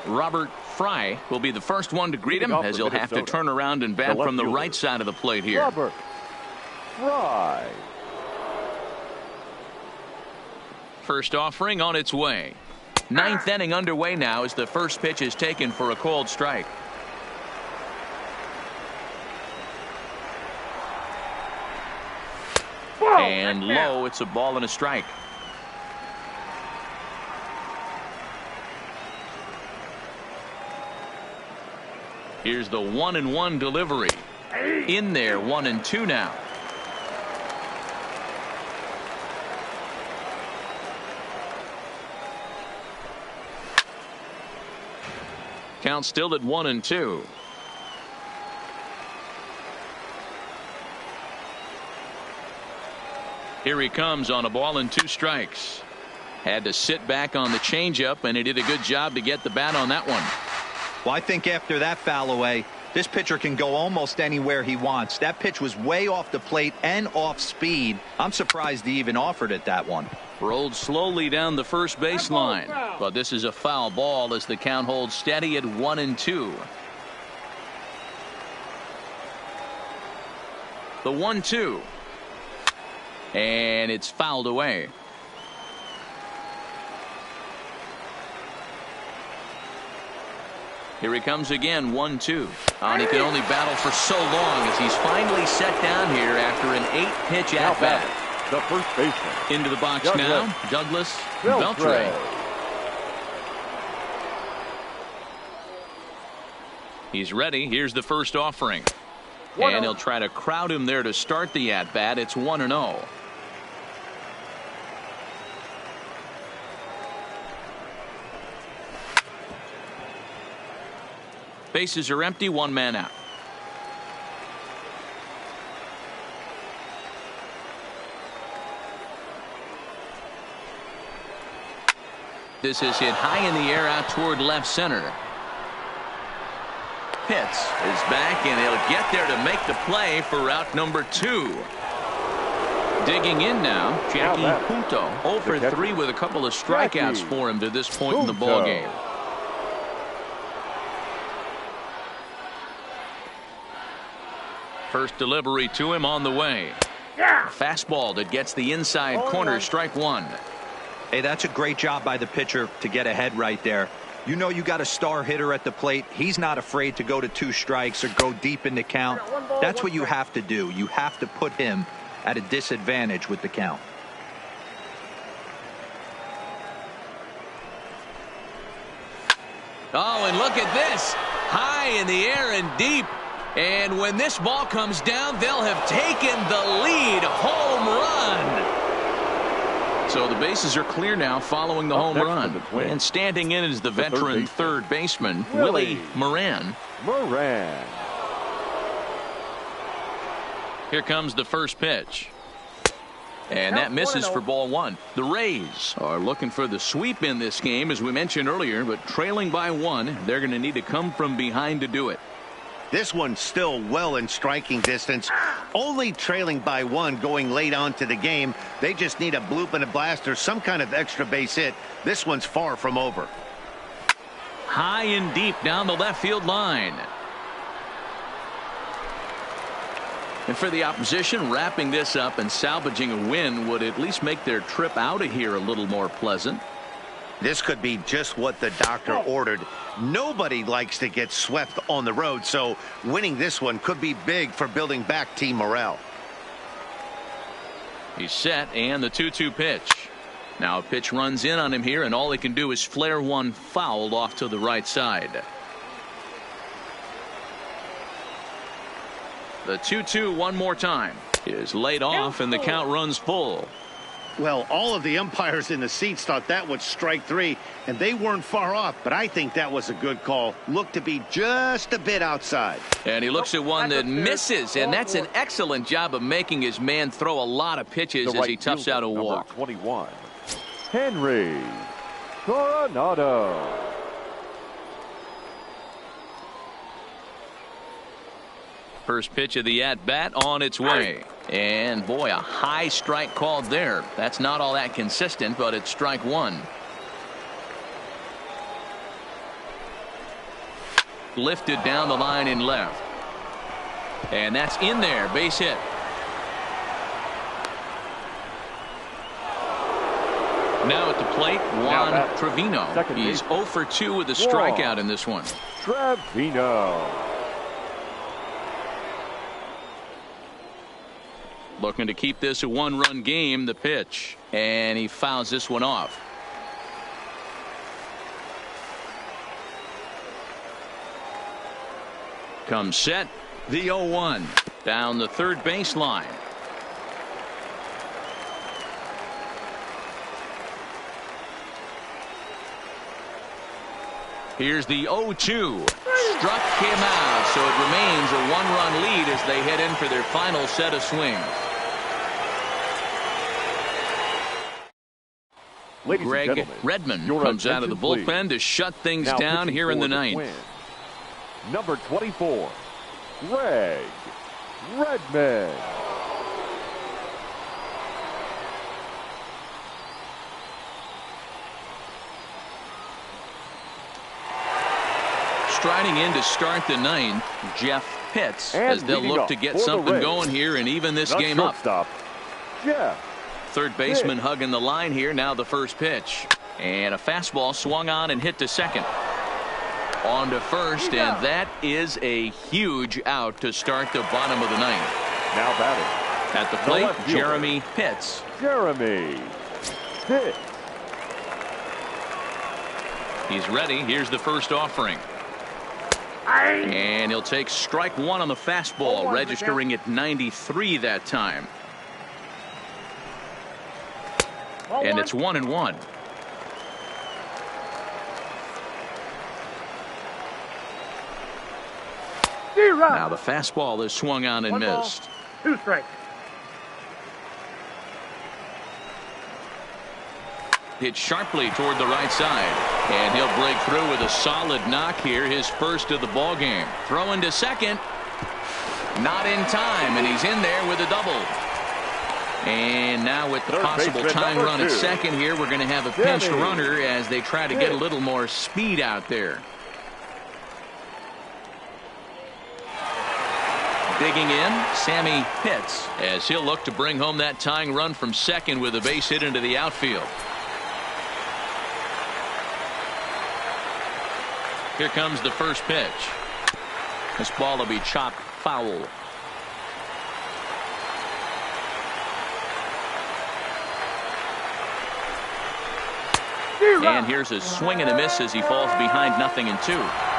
Speaker 1: Robert Fry will be the first one to greet him, as he'll have to turn around and bat from the right side of the plate here.
Speaker 3: Robert Fry.
Speaker 1: First offering on its way. 9th inning underway now as the first pitch is taken for a called strike. And low, it's a ball and a strike. Here's the 1-1 delivery. In there, 1-2 now. Count still at 1-2. Here he comes on a ball and 2 strikes. Had to sit back on the changeup, and he did a good job to get the bat on that one.
Speaker 4: Well, I think after that foul away, this pitcher can go almost anywhere he wants. That pitch was way off the plate and off speed. I'm surprised he even offered it that one.
Speaker 1: Rolled slowly down the first baseline, but this is a foul ball as the count holds steady at 1-2. The 1-2. And it's fouled away. Here he comes again, 1-2. And he can only battle for so long as he's finally set down here after an 8-pitch at-bat.
Speaker 3: The first baseman.
Speaker 1: Into the box now, Douglas Beltre. He's ready. Here's the first offering. And he'll try to crowd him there to start the at-bat. It's 1-0. Bases are empty, 1 man out. This is hit high in the air out toward left center. Pitts is back, and he'll get there to make the play for route number 2. Digging in now, Jackie Punto. 0 for 3 with a couple of strikeouts for him to this point in the ball game. First delivery to him on the way. Fastball that gets the inside corner, strike 1.
Speaker 4: Hey, that's a great job by the pitcher to get ahead right there. You know you got a star hitter at the plate. He's not afraid to go to 2 strikes or go deep in the count. That's what you have to do. You have to put him at a disadvantage with the count.
Speaker 1: Oh, and look at this. High in the air and deep. And when this ball comes down, they'll have taken the lead. Home run. So the bases are clear now following the home run. And standing in is the veteran third baseman, Willie Moran. Here comes the first pitch. And that misses for ball 1. The Rays are looking for the sweep in this game, as we mentioned earlier, but trailing by 1, they're going to need to come from behind to do it.
Speaker 2: This one's still well in striking distance. Only trailing by 1 going late on to the game. They just need a bloop and a blast or some kind of extra base hit. This one's far from over.
Speaker 1: High and deep down the left field line. And for the opposition, wrapping this up and salvaging a win would at least make their trip out of here a little more pleasant.
Speaker 2: This could be just what the doctor ordered. Nobody likes to get swept on the road, so winning this one could be big for building back team morale.
Speaker 1: He's set, and the 2-2 pitch. Now a pitch runs in on him here, and all he can do is flare one foul off to the right side. The 2-2 one more time is laid off, and the count runs full.
Speaker 2: Well, all of the umpires in the seats thought that was strike three, and they weren't far off, but I think that was a good call. Looked to be just a bit outside.
Speaker 1: And he looks at one that misses, and that's an excellent job of making his man throw a lot of pitches as he toughs out a walk.
Speaker 3: 21, Henry Coronado.
Speaker 1: First pitch of the at-bat on its way. And boy, a high strike called there. That's not all that consistent, but it's strike one. Lifted down the line in left. And that's in there, base hit. Now at the plate, Juan Trevino. He's 0 for 2 with a strikeout in this one.
Speaker 3: Trevino.
Speaker 1: Looking to keep this a one-run game. The pitch, and he fouls this one off. Comes set, the 0-1 down the third baseline. Here's the 0-2. Struck him out, so it remains a one-run lead as they head in for their final set of swings. Greg Redmond comes out of the bullpen to shut things down here in the ninth.
Speaker 3: Number 24, Greg Redmond.
Speaker 1: Striding in to start the ninth, Jeff Pitts, as they'll look to get something going here and even this game up.
Speaker 3: Jeff.
Speaker 1: Third baseman hugging the line here. Now the first pitch. And a fastball swung on and hit to second. On to first, and that is a huge out to start the bottom of the ninth.
Speaker 3: Now batting.
Speaker 1: At the plate, Jeremy Pitts.
Speaker 3: Jeremy Pitts.
Speaker 1: He's ready. Here's the first offering. And he'll take strike one on the fastball, registering at 93 that time. And it's 1-1. Now the fastball is swung on and missed.
Speaker 5: 2 strikes.
Speaker 1: Hit sharply toward the right side, and he'll break through with a solid knock here, his first of the ball game. Throwing to second, not in time, and he's in there with a double. And now with the possible tying run at second here, we're going to have a pinched runner as they try to get a little more speed out there. Digging in, Sammy Pitts, as he'll look to bring home that tying run from second with a base hit into the outfield. Here comes the first pitch. This ball will be chopped foul. And here's a swing and a miss as he falls behind 0-2.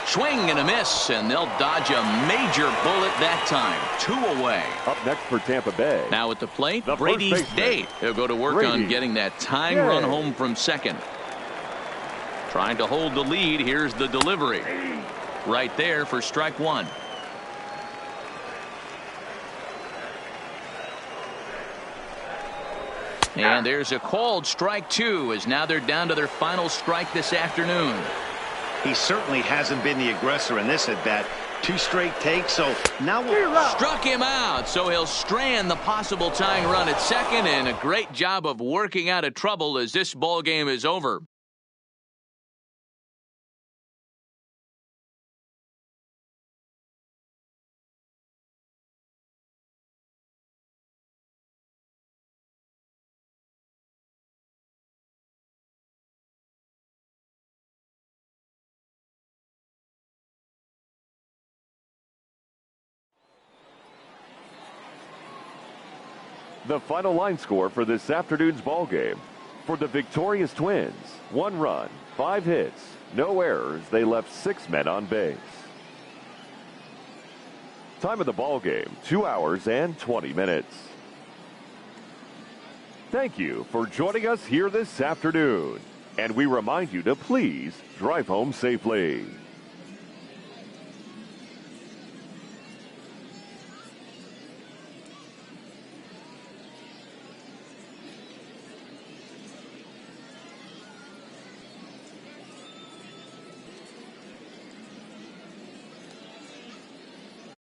Speaker 1: Swing and a miss, and they'll dodge a major bullet that time. 2 away.
Speaker 3: Up next for Tampa Bay.
Speaker 1: Now at the plate, Brady Day. He'll go to work on getting that tying run home from second. Trying to hold the lead. Here's the delivery. Right there for strike one. And there's a called strike two, as now they're down to their final strike this afternoon.
Speaker 2: He certainly hasn't been the aggressor in this at bat. 2 straight takes, so now
Speaker 1: struck him out, so he'll strand the possible tying run at second, and a great job of working out of trouble as this ball game is over.
Speaker 3: The final line score for this afternoon's ball game. For the victorious Twins, 1 run, 5 hits, no errors. They left 6 men on base. Time of the ball game, 2 hours and 20 minutes. Thank you for joining us here this afternoon. And we remind you to please drive home safely.